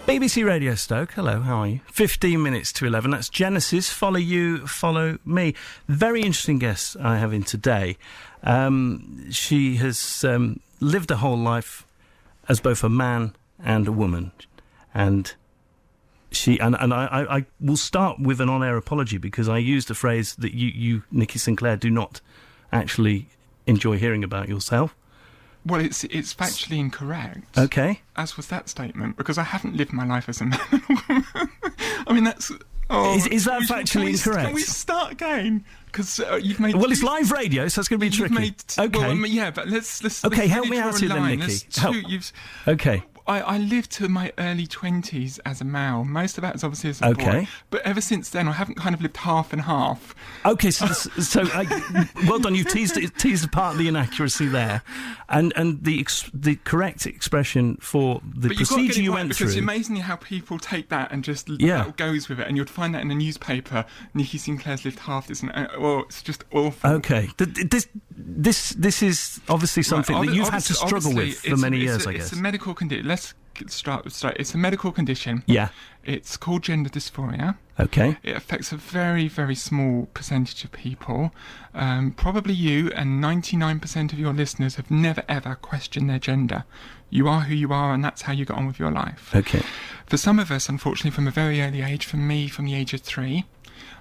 BBC Radio Stoke, hello, how are you? 15 minutes to 11, that's Genesis, Follow You, Follow Me. Very interesting guest I have in today. She has lived a whole life as both a man and a woman. And I will start with an on-air apology because I used a phrase that you, Nikki Sinclaire, do not actually enjoy hearing about yourself. Well, it's factually incorrect. Okay. As was that statement, because I haven't lived my life as a man and a woman. I mean, that's... Oh, is that factually incorrect? Can we start again? Because you've made... Well, it's live radio, so it's going to be tricky. Okay. Well, yeah, but let's okay, help me out here then, Nikki. Okay. I lived to my early 20s as a male. Most of that is obviously as a boy. But ever since then, I haven't kind of lived half and half. Okay, so well done. You teased apart the inaccuracy there, and the correct expression for the procedure you went through. Because it's amazing how people take that and just that goes with it, and you'd find that in the newspaper. Nikki Sinclaire's lived half this, and it's just awful. Okay, this is obviously something that you've had to struggle with for many years, I guess. It's a medical condition. Let's start. It's a medical condition. Yeah. It's called gender dysphoria. Okay. It affects a very, very small percentage of people. Probably you and 99% of your listeners have never, ever questioned their gender. You are who you are, and that's how you get on with your life. Okay. For some of us, unfortunately, from a very early age, for me, from the age of 3,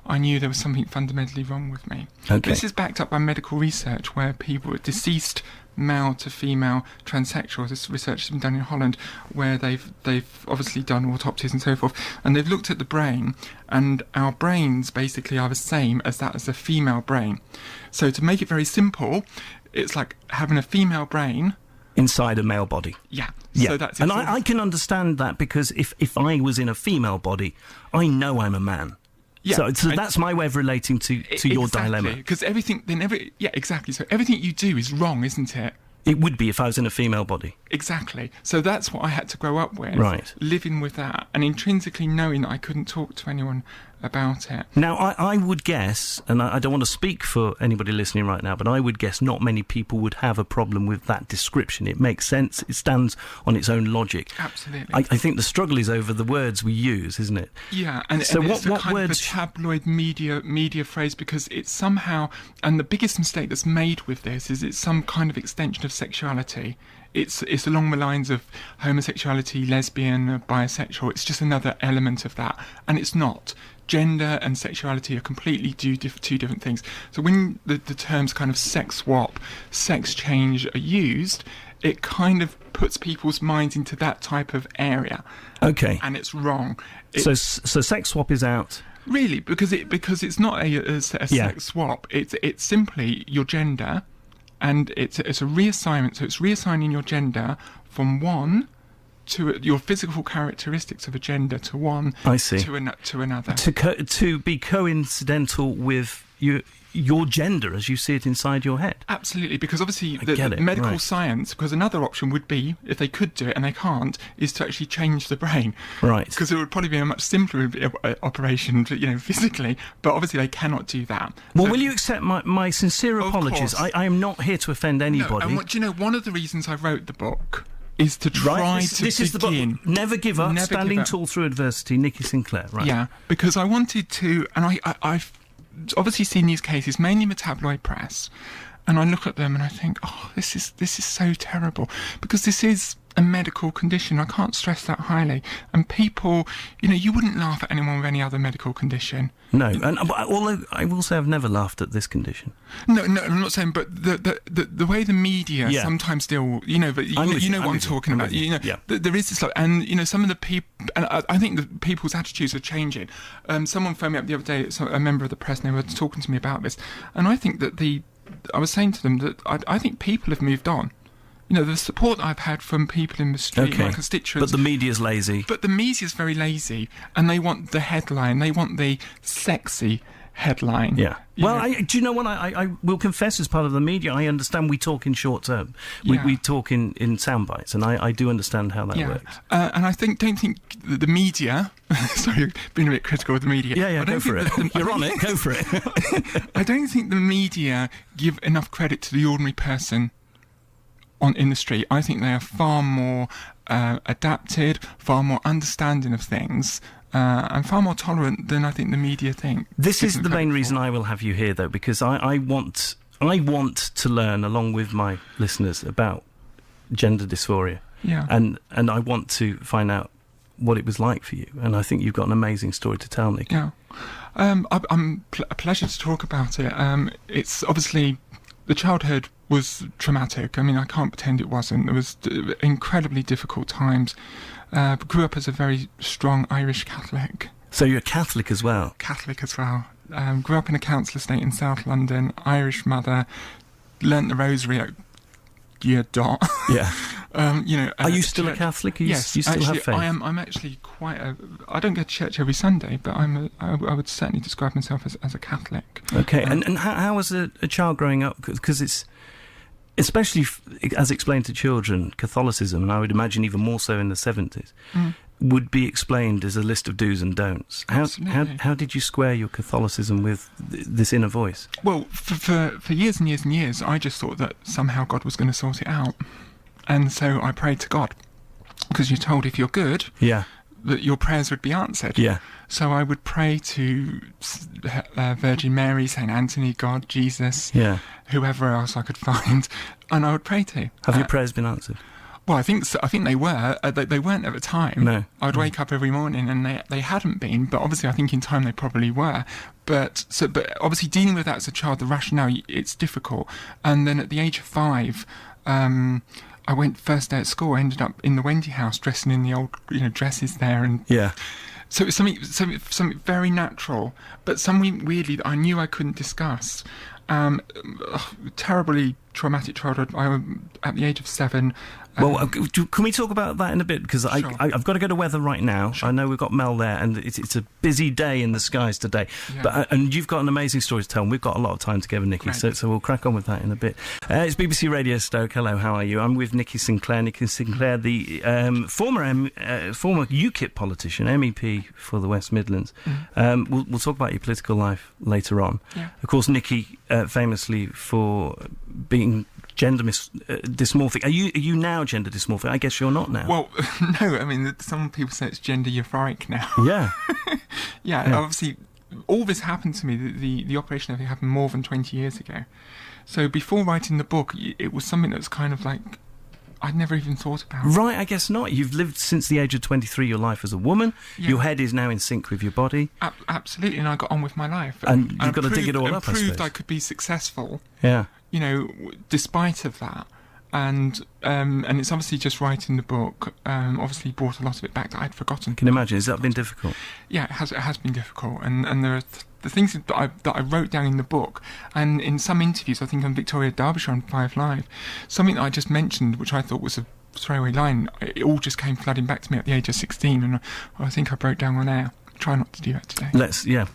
I knew there was something fundamentally wrong with me. Okay. This is backed up by medical research where people, deceased male to female transsexuals, this research has been done in Holland, where they've obviously done autopsies and so forth, and they've looked at the brain, and our brains basically are the same as that as a female brain. So to make it very simple, it's like having a female brain inside a male body. Yeah. So that's and I can understand that, because if I was in a female body, I know I'm a man. Yeah, so that's my way of relating to your dilemma. Because exactly. So everything you do is wrong, isn't it? It would be if I was in a female body. Exactly. So that's what I had to grow up with. Right. Living with that and intrinsically knowing that I couldn't talk to anyone about it. Now, I would guess, and I don't want to speak for anybody listening right now, but I would guess not many people would have a problem with that description. It makes sense. It stands on its own logic. Absolutely. I think the struggle is over the words we use, isn't it? Yeah, and so it's what kind words? Of a tabloid media phrase, because it's somehow, and the biggest mistake that's made with this is it's some kind of extension of sexuality. It's along the lines of homosexuality, lesbian, bisexual. It's just another element of that, and it's not. Gender and sexuality are completely two different things. So when the terms kind of sex swap, sex change are used, it kind of puts people's minds into that type of area. Okay. And it's wrong. So sex swap is out. Really, because it's not a sex swap. It's simply your gender, and it's a reassignment. So it's reassigning your gender from one to your physical characteristics of a gender to one. I see. To another. To be coincidental with your gender as you see it inside your head. Absolutely, because obviously the medical science, because another option would be, if they could do it and they can't, is to actually change the brain. Right. Because it would probably be a much simpler operation, physically, but obviously they cannot do that. Well, will you accept my sincere apologies? I am not here to offend anybody. No, and one of the reasons I wrote the book is to try to this begin. Is the book. Never give up, standing tall through adversity, Nikki Sinclaire, right? Yeah, because I wanted to, and I've obviously seen these cases, mainly in the tabloid press, and I look at them and I think, this is so terrible, because this is a medical condition. I can't stress that highly. And people, you wouldn't laugh at anyone with any other medical condition. No, and although I will say I've never laughed at this condition. No, I'm not saying, but the way the media sometimes deal, but you know what I'm talking about. There is this, and some of the people, and I think the people's attitudes are changing. Someone phoned me up the other day, a member of the press, and they were talking to me about this, and I think that I was saying to them that I think people have moved on. The support I've had from people in the street, my constituents. But the media's lazy. But the media's very lazy, and they want the headline. They want the sexy headline. Yeah. Well, do you know what? I will confess, as part of the media, I understand we talk in short term. We talk in sound bites, and I do understand how that works. And I don't think the media... sorry, being a bit critical of the media. Yeah, go for it. You're on it, go for it. I don't think the media give enough credit to the ordinary person in the street. I think they are far more adapted, far more understanding of things, and far more tolerant than I think the media think. This is the main reason I will have you here, though, because I want to learn, along with my listeners, about gender dysphoria. Yeah. And I want to find out what it was like for you. And I think you've got an amazing story to tell, Nick. Yeah. I'm a pleasure to talk about it. It's obviously, the childhood was traumatic. I mean, I can't pretend it wasn't. There was incredibly difficult times. Grew up as a very strong Irish Catholic. So you're a Catholic as well? Catholic as well. Grew up in a council estate in South London, Irish mother, learnt the rosary at year dot. Yeah. Are you still a Catholic? Yes, you still actually, have faith? I'm actually quite I don't go to church every Sunday, but I would certainly describe myself as a Catholic. Okay, and how was a child growing up? Because it's, especially as explained to children, Catholicism, and I would imagine even more so in the 70s, would be explained as a list of do's and don'ts. How did you square your Catholicism with this inner voice? Well, for years and years and years, I just thought that somehow God was going to sort it out. And so I prayed to God, because you're told if you're good, that your prayers would be answered. Yeah. So I would pray to Virgin Mary, St. Anthony, God, Jesus, whoever else I could find, and I would pray to. Have your prayers been answered? Well, I think so. I think they were. They weren't at the time. No. I would wake up every morning and they hadn't been, but obviously I think in time they probably were. But obviously dealing with that as a child, the rationale, it's difficult. And then at the age of 5, I went first day at school. I ended up in the Wendy house, dressing in the old, dresses there, and so it was something very natural, but something weirdly that I knew I couldn't discuss. Terribly traumatic childhood. At the age of 7. Well, can we talk about that in a bit? Because Sure. I've got to go to weather right now. Sure. I know we've got Mel there, and it's a busy day in the skies today. Yeah. But and you've got an amazing story to tell, and we've got a lot of time together, Nikki. Great. So we'll crack on with that in a bit. It's BBC Radio Stoke. Hello, how are you? I'm with Nikki Sinclaire. Nikki Sinclaire, the former UKIP politician, MEP for the West Midlands. We'll talk about your political life later on. Yeah. Of course, Nikki, famously for being gender dysmorphic. Are you now gender dysmorphic? I guess you're not now. Well, no. I mean, some people say it's gender euphoric now. Yeah. yeah. Obviously, all this happened to me. The operation, I think, happened more than 20 years ago. So before writing the book, it was something that was kind of like I'd never even thought about. Right, I guess not. You've lived since the age of 23 your life as a woman. Yeah. Your head is now in sync with your body. Absolutely, and I got on with my life. And you've got to dig it all up, I suppose. Proved I could be successful. Yeah. Despite of that. And it's obviously just writing the book, obviously brought a lot of it back that I'd forgotten. Can you imagine? Has that been difficult? Yeah, it has been difficult. And there are the things that I wrote down in the book, and in some interviews, I think on Victoria Derbyshire on 5 Live, something that I just mentioned, which I thought was a throwaway line, it all just came flooding back to me at the age of 16, and I think I broke down on air. Try not to do that today.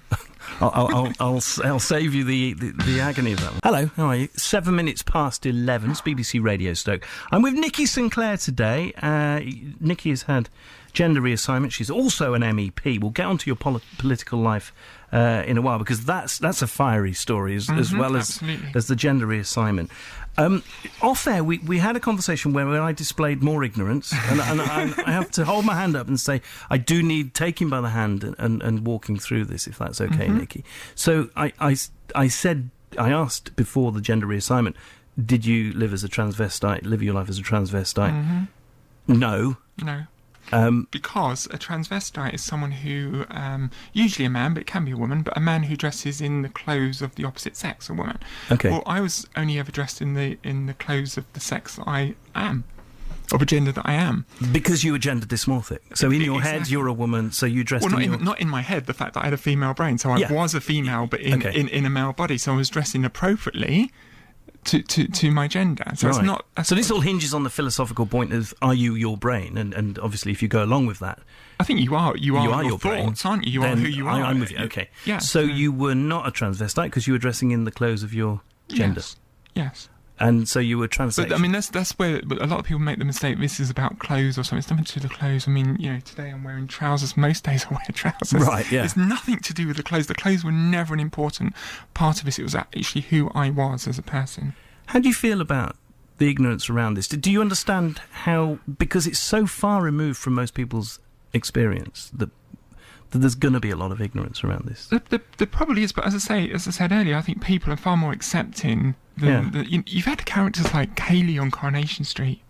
I'll save you the agony of that one. Hello, how are you? 7 minutes past 11. It's BBC Radio Stoke. I'm with Nikki Sinclaire today. Nikki has had gender reassignment. She's also an MEP. We'll get onto your political life in a while, because that's a fiery story as well as the gender reassignment. Off air, we had a conversation where I displayed more ignorance, and I have to hold my hand up and say I do need taking by the hand and walking through this, if that's okay, Nikki. So I asked before the gender reassignment, did you live as a transvestite, live your life as a transvestite? No. Because a transvestite is someone who, usually a man, but it can be a woman, but a man who dresses in the clothes of the opposite sex, a woman. Okay. Well, I was only ever dressed in the clothes of the sex that I am, of a gender that I am. Because you were gender dysmorphic. So in your head, you're a woman, so you dressed not in my head, the fact that I had a female brain. So I was a female, but in a male body. So I was dressing appropriately to my gender. So it's not. So this all hinges on the philosophical point of, are you your brain? And obviously, if you go along with that, I think you are your brain, thoughts, aren't you? You are who you are. I'm with you. Okay. Yeah. So you were not a transvestite because you were dressing in the clothes of your gender. Yes. And so you were transsexual. But I mean, that's where a lot of people make the mistake. This is about clothes or something. It's nothing to do with the clothes. I mean, today I'm wearing trousers. Most days I wear trousers. Right, yeah. It's nothing to do with the clothes. The clothes were never an important part of this. It was actually who I was as a person. How do you feel about the ignorance around this. Do you understand how, because it's so far removed from most people's experience, that there's going to be a lot of ignorance around this? There probably is, but as I said earlier, I think people are far more accepting than you've had characters like Kaylee on Coronation Street.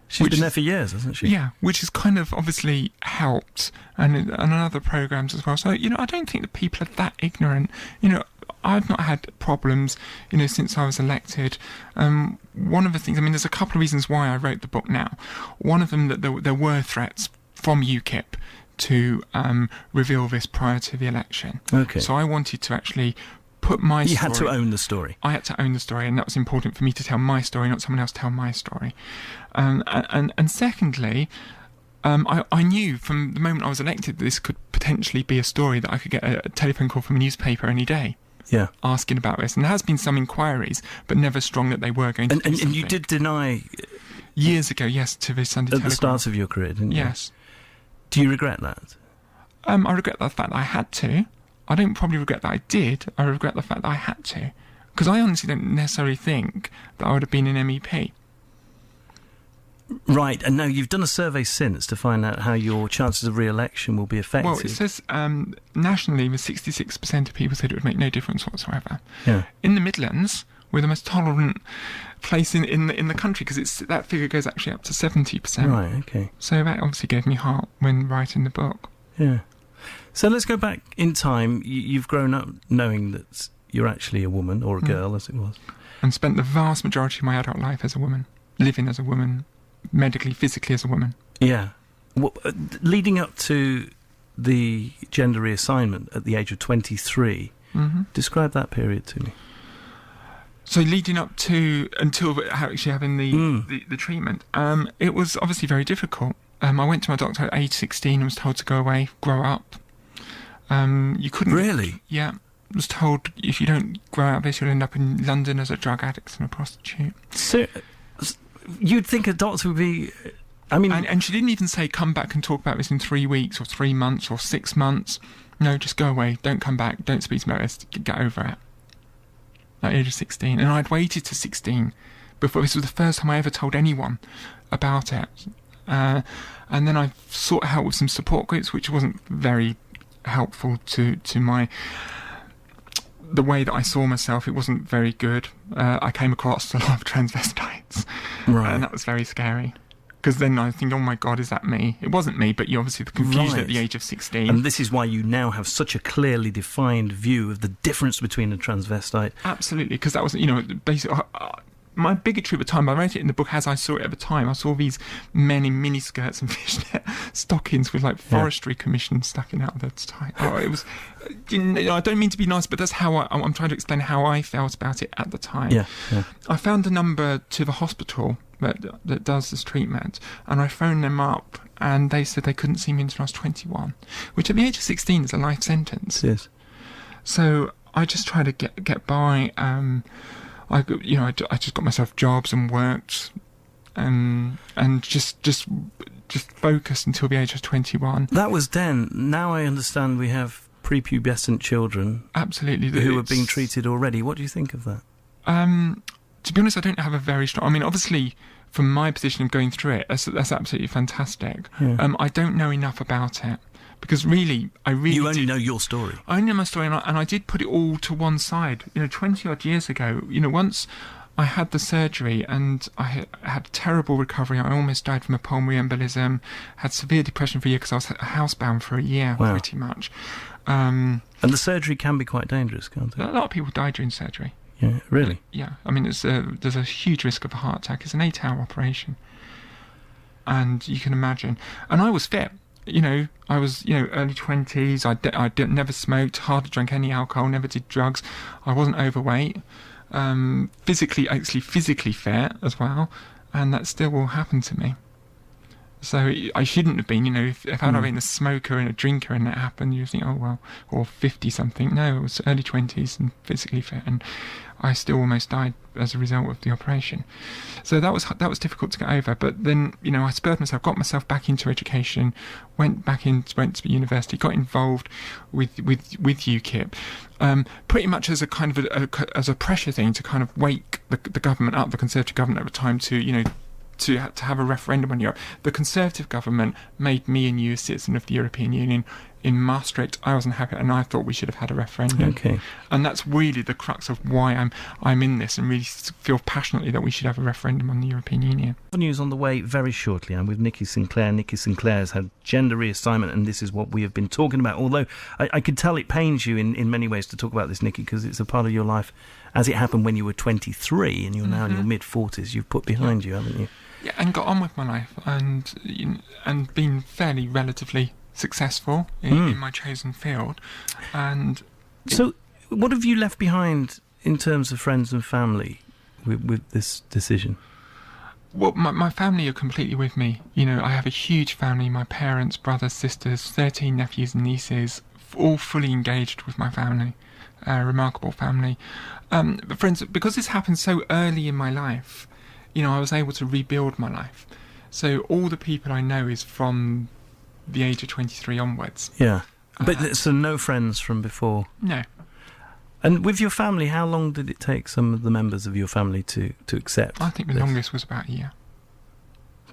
She's been there for years, hasn't she? Yeah, which has kind of obviously helped, and other programmes as well. So, I don't think that people are that ignorant. I've not had problems, since I was elected. One of the things, there's a couple of reasons why I wrote the book now. One of them, that there were threats from UKIP to reveal this prior to the election. Okay. So I wanted to actually put my story... You had to own the story. I had to own the story, and that was important for me to tell my story, not someone else tell my story. And secondly, I knew from the moment I was elected that this could potentially be a story that I could get a telephone call from a newspaper any day. Yeah. Asking about this. And there has been some inquiries, but never strong that they were going to do something. And you did deny... Years ago, yes, to the Sunday Telegraph. At the start of your career, didn't you? Yes. Do you regret that? I regret the fact that I had to. I don't probably regret that I did. I regret the fact that I had to. Because I honestly don't necessarily think that I would have been an MEP. Right, and now you've done a survey since to find out how your chances of re-election will be affected. Well, it says nationally, with 66% of people said it would make no difference whatsoever. Yeah. In the Midlands, we're the most tolerant place in the country, because that figure goes actually up to 70%. Right, okay. So that obviously gave me heart when writing the book. Yeah. So let's go back in time. You've grown up knowing that you're actually a woman, or a girl, as it was. And spent the vast majority of my adult life as a woman, living as a woman, medically, physically as a woman. Yeah. Well, leading up to the gender reassignment at the age of 23, describe that period to me. So leading up to, until actually having the treatment, it was obviously very difficult. I went to my doctor at age 16 and was told to go away, grow up. You couldn't... Really? Yeah. I was told, if you don't grow out of this, you'll end up in London as a drug addict and a prostitute. So, you'd think a doctor would be... And she didn't even say, come back and talk about this in 3 weeks or 3 months or 6 months. No, just go away. Don't come back. Don't speak to me about this. Get over it. At the age of 16. And I'd waited to 16 before. This was the first time I ever told anyone about it. And then I sought help with some support groups, which wasn't very helpful to the way that I saw myself. It wasn't very good. I came across a lot of transvestites. Right. And that was very scary. Because then I think, oh my God, is that me? It wasn't me, but you obviously the confusion at the age of 16. And this is why you now have such a clearly defined view of the difference between a transvestite. Absolutely, because that was, basically... my bigotry at the time, I wrote it in the book as I saw it at the time. I saw these men in miniskirts and fishnet stockings with forestry commission stuck out of their tie. Oh, it was... I don't mean to be nice, but that's how I'm trying to explain how I felt about it at the time. Yeah. I found a number to the hospital that does this treatment, and I phoned them up, and they said they couldn't see me until I was 21, which at the age of 16 is a life sentence. Yes. So I just tried to get by. I just got myself jobs and worked, and just focused until the age of 21. That was then. Now I understand we have prepubescent children. Absolutely. Who are being treated already. What do you think of that? To be honest, I don't have a very strong... obviously, from my position of going through it, that's absolutely fantastic. Yeah. I don't know enough about it. Because really, You only know your story. I only know my story, and I did put it all to one side. 20-odd years ago, once I had the surgery and I had a terrible recovery. I almost died from a pulmonary embolism, had severe depression for a year because I was housebound for a year, pretty much. And the surgery can be quite dangerous, can't it? A lot of people die during surgery. Yeah, really? Yeah. there's a huge risk of a heart attack. It's an 8-hour operation. And you can imagine. And I was fit. I was, early 20s. I never smoked, hardly drank any alcohol, never did drugs. I wasn't overweight. Physically fit as well. And that still will happen to me. So I shouldn't have been, if I'd been a smoker and a drinker and that happened, you think, oh, well, or 50-something. No, it was early 20s and physically fit, and I still almost died as a result of the operation. So that was difficult to get over. But then, I spurred myself, got myself back into education, went to university, got involved with UKIP, pretty much as a kind of as a pressure thing to kind of wake the government up, the Conservative government at the time, to have a referendum on Europe. The Conservative government made me and you a citizen of the European Union. In Maastricht, I wasn't happy, and I thought we should have had a referendum. Okay. And that's really the crux of why I'm in this, and really feel passionately that we should have a referendum on the European Union. News on the way very shortly. I'm with Nikki Sinclaire. Nikki Sinclaire has had gender reassignment, and this is what we have been talking about. Although I could tell it pains you in many ways to talk about this, Nikki, because it's a part of your life as it happened when you were 23, and you're now in your mid-40s. You've put behind you, haven't you? Yeah, and got on with my life, and been fairly relatively successful in my chosen field. And so, what have you left behind in terms of friends and family with this decision? Well, my family are completely with me. I have a huge family, my parents, brothers, sisters, 13 nephews and nieces, all fully engaged with my family. Remarkable family. But friends, because this happened so early in my life, I was able to rebuild my life. So all the people I know is from the age of 23 onwards. Yeah. But so no friends from before? No. And with your family, how long did it take some of the members of your family to accept? I think the longest was about a year.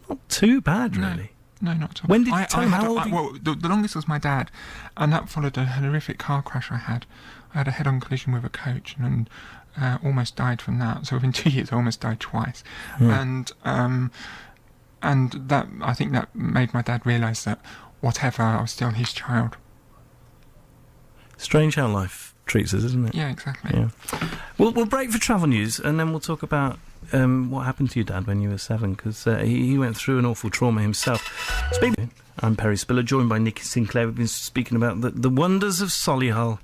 Not too bad, really. No, not at all. When did you tell him how old? Well, the longest was my dad, and that followed a horrific car crash I had. I had a head-on collision with a coach, and almost died from that. So within 2 years, I almost died twice. And that, I think that made my dad realise that whatever, I was still his child. Strange how life treats us, isn't it? Yeah, exactly. Yeah. We'll break for travel news, and then we'll talk about what happened to your dad when you were 7, because he went through an awful trauma himself. I'm Perry Spiller, joined by Nikki Sinclaire. We've been speaking about the wonders of Solihull.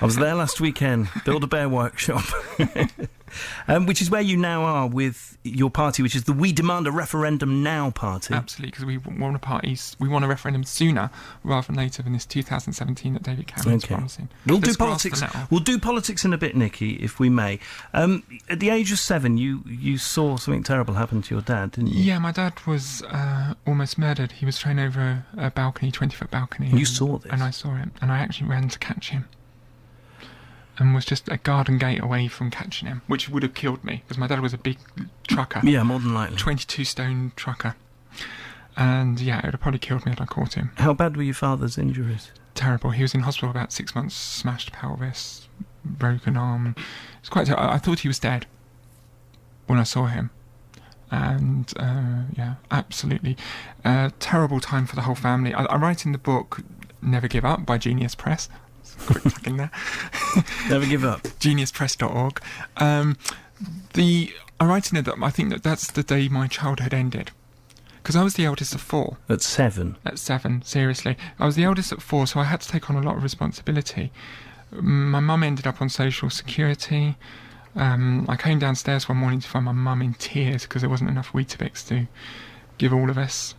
I was there last weekend, Build-A-Bear workshop, which is where you now are with your party, which is the We Demand a Referendum Now party. Absolutely, because we want a referendum sooner rather than later than this 2017 that David Cameron's promising. We'll do politics. We'll do politics in a bit, Nikki, if we may. At the age of 7, you saw something terrible happen to your dad, didn't you? Yeah, my dad was almost murdered. He was thrown over a balcony, 20-foot balcony. You saw this? And I saw it, and I actually ran to catch him. And was just a garden gate away from catching him, which would have killed me, because my dad was a big trucker. Yeah, more than likely. 22-stone trucker. And yeah, it would have probably killed me if I caught him. How bad were your father's injuries? Terrible. He was in hospital about 6 months, smashed pelvis, broken arm. It's quite terrible. I thought he was dead when I saw him. And yeah, absolutely. Terrible time for the whole family. I write in the book Never Give Up by Genius Press. Quick plug in there. Never give up. Geniuspress.org. I write in it that I think that's the day my childhood ended. Because I was the eldest of 4. At 7? At 7, seriously. I was the eldest at 4, so I had to take on a lot of responsibility. My mum ended up on social security. I came downstairs one morning to find my mum in tears because there wasn't enough Weetabix to give all of us.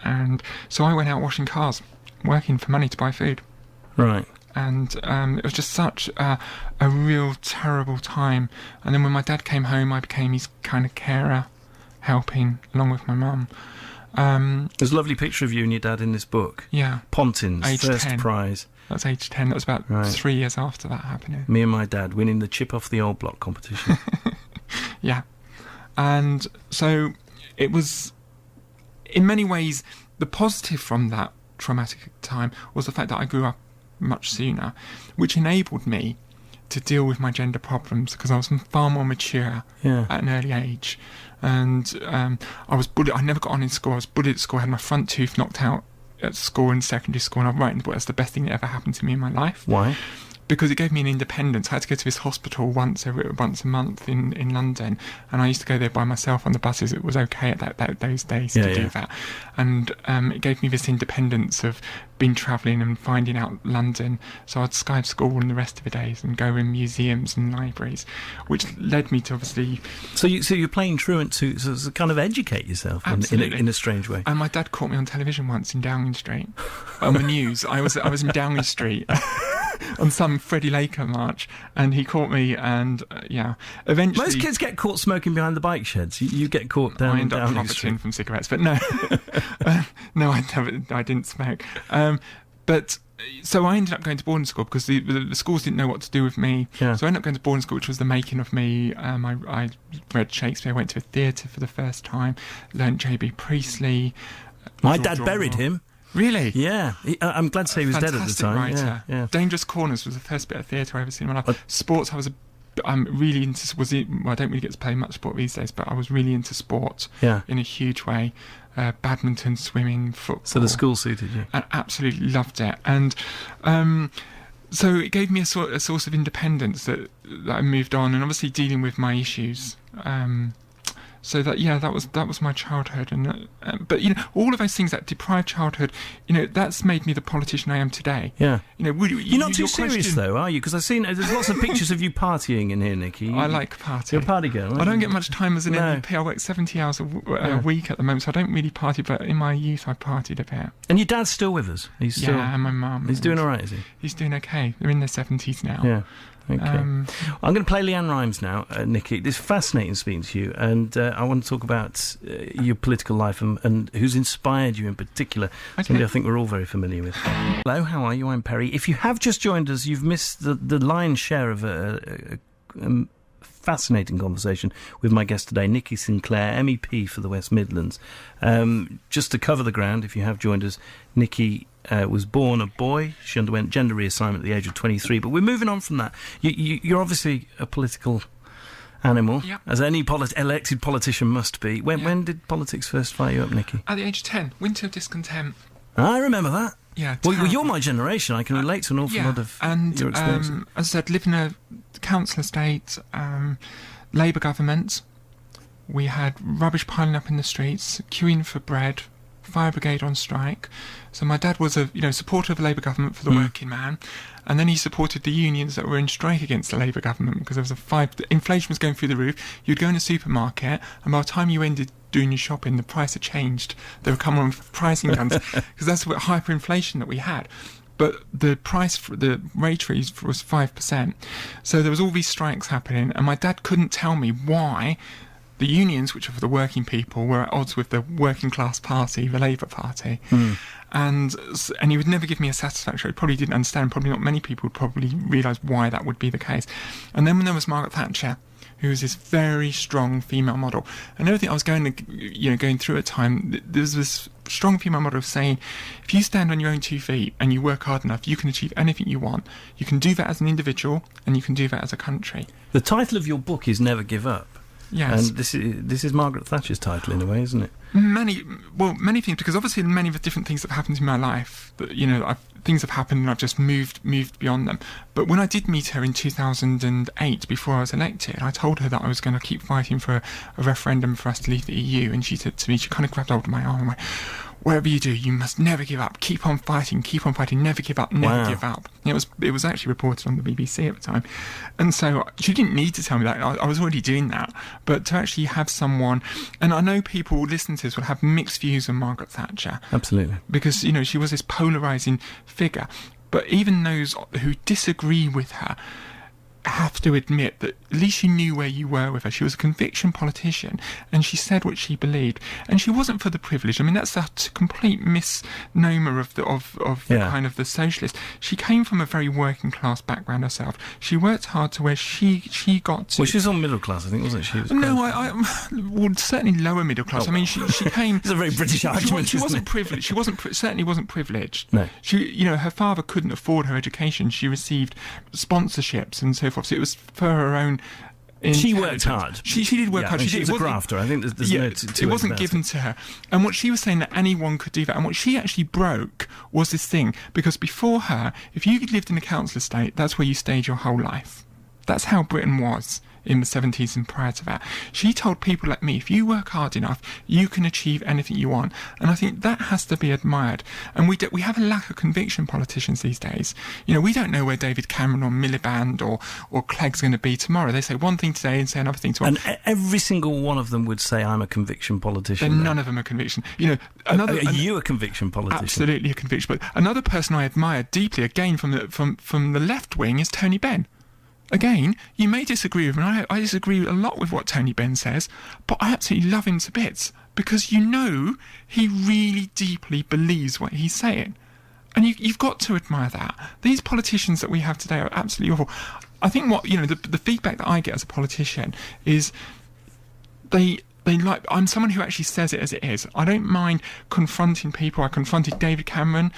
And so I went out washing cars, working for money to buy food. Right. And it was just such a real terrible time. And then when my dad came home, I became his kind of carer, helping along with my mum. There's a lovely picture of you and your dad in this book. Yeah. Pontins, age first 10. prize. That's age 10. That was about 3 years after that happening. Me and my dad winning the chip off the old block competition. Yeah. And so it was, in many ways, the positive from that traumatic time was the fact that I grew up much sooner, which enabled me to deal with my gender problems because I was far more mature at an early age. And I was bullied. I never got on in school. I was bullied at school. I had my front tooth knocked out at school in secondary school, and I'm writing the book. That's the best thing that ever happened to me in my life. Why? because it gave me an independence. I had to go to this hospital once a month in London, and I used to go there by myself on the buses. It was okay at those days to do that, and it gave me this independence of being travelling and finding out London. So I'd Skype school and the rest of the days and go in museums and libraries, which led me to obviously. So you're playing truant to kind of educate yourself in a strange way. And my dad caught me on television once in Downing Street on the news. I was in Downing Street. On some Freddie Laker march, and he caught me, and eventually. Most kids get caught smoking behind the bike sheds. You get caught down. I end up profiting from cigarettes, but no, no, I didn't smoke. But so I ended up going to boarding school because the schools didn't know what to do with me. Yeah. So I ended up going to boarding school, which was the making of me. I read Shakespeare, went to a theatre for the first time, learnt J.B. Priestley. My dad buried him. Really? Yeah. I'm glad to say he was dead at the time. Writer. Yeah. Dangerous Corners was the first bit of theatre I've ever seen in my life. Sports, I'm really into. I don't really get to play much sport these days, but I was really into sport in a huge way. Badminton, swimming, football. So the school suited you? I absolutely loved it. And so it gave me a source of independence that I moved on, and obviously dealing with my issues. So that was my childhood, and but all of those things that deprived childhood, that's made me the politician I am today. Yeah, you're not too serious though, are you? Because I've seen there's lots of pictures of you partying in here, Nikki. I like partying. You're a party girl. Aren't I don't you? get much time as an MEP. I work 70 hours a week at the moment, so I don't really party. But in my youth, I partied a bit. And your dad's still with us. He's still. Yeah, and my mum. He's doing all right, is he? He's doing okay. They're in their 70s now. Yeah. Okay. I'm going to play Leanne Rimes now, Nikki. It's fascinating speaking to you, and I want to talk about your political life and who's inspired you in particular. Okay. Somebody I think we're all very familiar with. Hello, how are you? I'm Perry. If you have just joined us, you've missed the lion's share of a fascinating conversation with my guest today, Nikki Sinclaire, MEP for the West Midlands. Just to cover the ground, if you have joined us, Nikki was born a boy. She underwent gender reassignment at the age of 23. But we're moving on from that. You're obviously a political animal, as any elected politician must be. When did politics first fire you up, Nikki? At the age of 10. Winter of Discontent. I remember that. Yeah. Well, you're my generation. I can relate to an awful lot of your experiences. As I said, live in a council estate, Labour government. We had rubbish piling up in the streets, queuing for bread, fire brigade on strike. So my dad was a supporter of the Labour government for the working man, and then he supported the unions that were in strike against the Labour government because there was inflation was going through the roof. You'd go in a supermarket, and by the time you ended doing your shopping, the price had changed. They were coming on with pricing guns because that's what hyperinflation that we had. But the price for the rate freeze was 5%. So there was all these strikes happening, and my dad couldn't tell me why the unions, which are for the working people, were at odds with the working class party, the Labour Party. And he would never give me a satisfactory. He probably didn't understand. Probably not many people would probably realise why that would be the case. And then when there was Margaret Thatcher, who was this very strong female model, and everything I was going through at the time, there's this strong female model saying, if you stand on your own 2 feet and you work hard enough, you can achieve anything you want. You can do that as an individual, and you can do that as a country. The title of your book is Never Give Up. Yes. And this is Margaret Thatcher's title in a way, isn't it? Many things, because obviously many of the different things that have happened in my life, things have happened and I've just moved beyond them. But when I did meet her in 2008, before I was elected, I told her that I was going to keep fighting for a referendum for us to leave the EU, and she said to me, she kind of grabbed hold of my arm and went, whatever you do, you must never give up. Keep on fighting, never give up, never give up. It was actually reported on the BBC at the time. And so she didn't need to tell me that. I was already doing that. But to actually have someone... And I know people listening to this will have mixed views on Margaret Thatcher. Absolutely. Because, she was this polarising figure. But even those who disagree with her have to admit that at least you knew where you were with her. She was a conviction politician, and she said what she believed, and she wasn't for the privilege. I mean, that's a complete misnomer of kind of the socialist. She came from a very working class background herself. She worked hard to where she got to. Well, she was on middle class, I think, wasn't she? Well, certainly lower middle class. I mean, she came. It's a very British argument. She wasn't privileged. She certainly wasn't privileged. No. Her father couldn't afford her education. She received sponsorships and so forth. So it was for her own She worked hard. She did work hard. She was a grafter. I think there's no it wasn't given to her. And what she was saying that anyone could do that. And what she actually broke was this thing. Because before her, if you lived in a council estate, that's where you stayed your whole life. That's how Britain was in the 70s and prior to that. She told people like me, if you work hard enough, you can achieve anything you want. And I think that has to be admired. And we have a lack of conviction politicians these days. You know, we don't know where David Cameron or Miliband or Clegg's going to be tomorrow. They say one thing today and say another thing tomorrow. And every single one of them would say, I'm a conviction politician. Then none of them are conviction. You know, are you a conviction politician? Absolutely a conviction. But another person I admire deeply, again from the left wing, is Tony Benn. Again, you may disagree with me. I disagree a lot with what Tony Benn says, but I absolutely love him to bits because you know he really deeply believes what he's saying. And you've got to admire that. These politicians that we have today are absolutely awful. I think the feedback that I get as a politician is they like, I'm someone who actually says it as it is. I don't mind confronting people. I confronted David Cameron.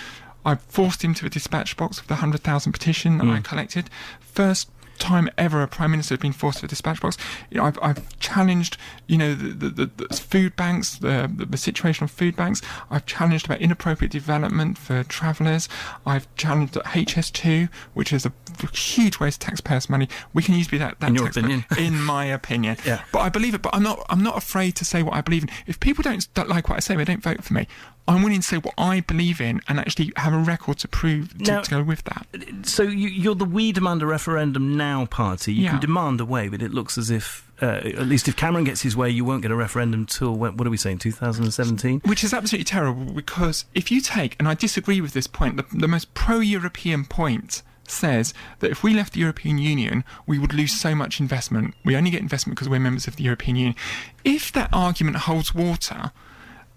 I forced him to a dispatch box with the 100,000 petition that I collected. First time ever a prime minister has been forced to a dispatch box. You know, I've challenged, you know, the food banks, the situation of food banks. I've challenged about inappropriate development for travellers. I've challenged HS2, which is a huge waste of taxpayers' money. We can use that in your opinion, in my opinion. Yeah. But I believe it. But I'm not afraid to say what I believe in. If people don't like what I say, they don't vote for me. I'm willing to say what I believe in and actually have a record to prove to go with that. So you're the We Demand a Referendum Now party. You can demand a way, but it looks as if, at least if Cameron gets his way, you won't get a referendum till, what are we saying, 2017? Which is absolutely terrible, because if you take, and I disagree with this point, the most pro-European point says that if we left the European Union, we would lose so much investment. We only get investment because we're members of the European Union. If that argument holds water,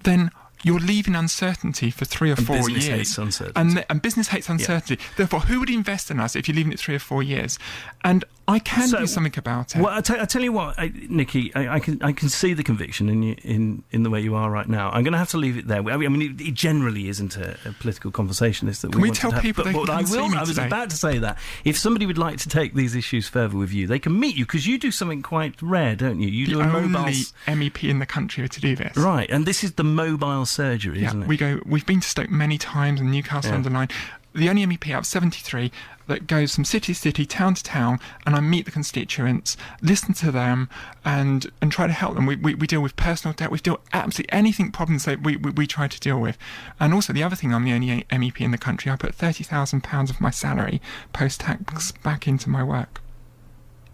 then you're leaving uncertainty for 3 or 4 years. Business hates uncertainty. And business hates uncertainty. Yeah. Therefore, who would invest in us if you're leaving it 3 or 4 years? And I can do something about it. Well, I tell you what, Nikki, I can see the conviction in the way you are right now. I'm going to have to leave it there. I mean, it generally isn't a political conversation. That can we tell people they can see me I was today? about to say that. If somebody would like to take these issues further with you, they can meet you, because you do something quite rare, don't you? You do a mobile... only MEP in the country to do this. Right, and this is the mobile surgery, isn't it? We've been to Stoke many times, and Newcastle under Line. The only MEP out of 73 that goes from city to city, town to town, and I meet the constituents, listen to them, and try to help them. We deal with personal debt. We deal with absolutely anything problems that we try to deal with. And also the other thing, I'm the only MEP in the country. I put £30,000 of my salary post-tax back into my work.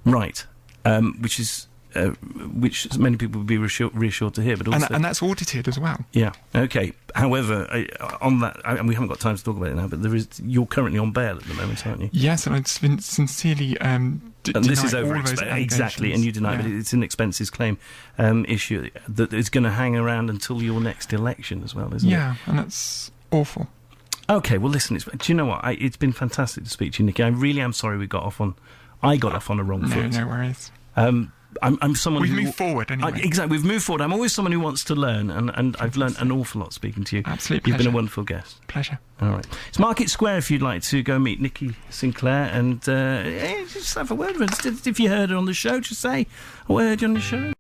Right, which many people would be reassured to hear, but also... And that's audited as well. Yeah, okay. However, on that, we haven't got time to talk about it now, but you're currently on bail at the moment, aren't you? Yes, and I've been sincerely and this is over exactly, and you deny it, but it's an expenses claim issue that is going to hang around until your next election as well, isn't it? Yeah, and that's awful. Okay, well, listen, do you know what? It's been fantastic to speak to you, Nikki. I really am sorry I got off on a wrong foot. No worries. I'm someone We've moved forward anyway. Exactly, we've moved forward. I'm always someone who wants to learn, and I've learned an awful lot speaking to you. Absolute You've pleasure. been a wonderful guest. Pleasure. All right. It's Market Square if you'd like to go meet Nikki Sinclaire and just have a word with her. If you heard her on the show, just say, I heard you on the show.